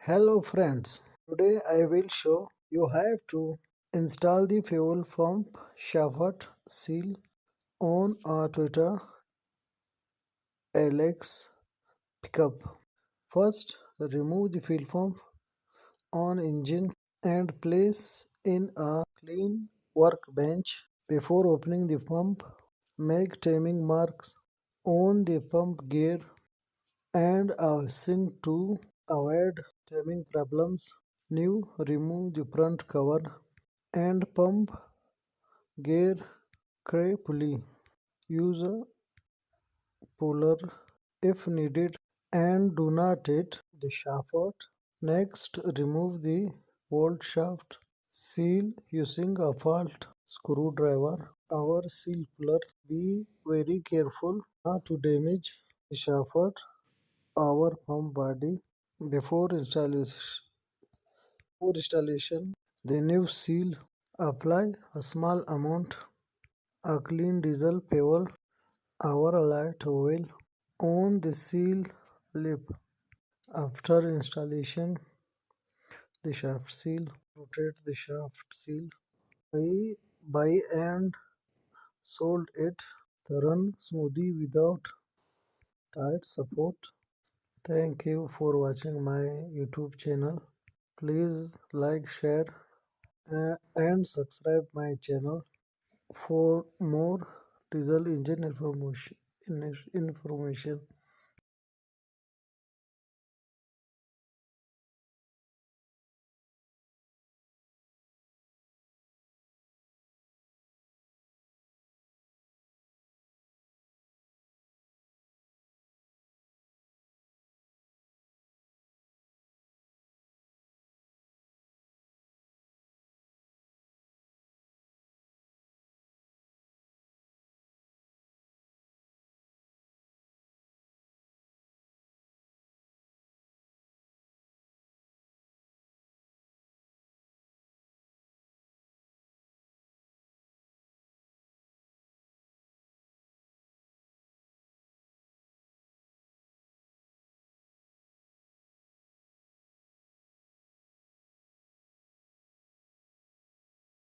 Hello friends, today I will show you how to install the fuel pump shaft seal on a Toyota Hilux pickup. First, remove the fuel pump on engine and place in a clean workbench. Before opening the pump, make timing marks on the pump gear and a sink to avoid timing problems. Now remove the front cover and pump gear carefully. Use a puller if needed and do not hit the shaft. Next, remove the bolt shaft seal using a felt screwdriver or seal puller. Be very careful not to damage the shaft or pump body before installation. The new seal. Apply a small amount a clean diesel fuel or light oil on the seal lip. After installation, the shaft seal. Rotate the shaft seal by and solder it to run smoothly without tight support. Thank you for watching my YouTube channel. Please like, share, and subscribe my channel for more diesel engine information.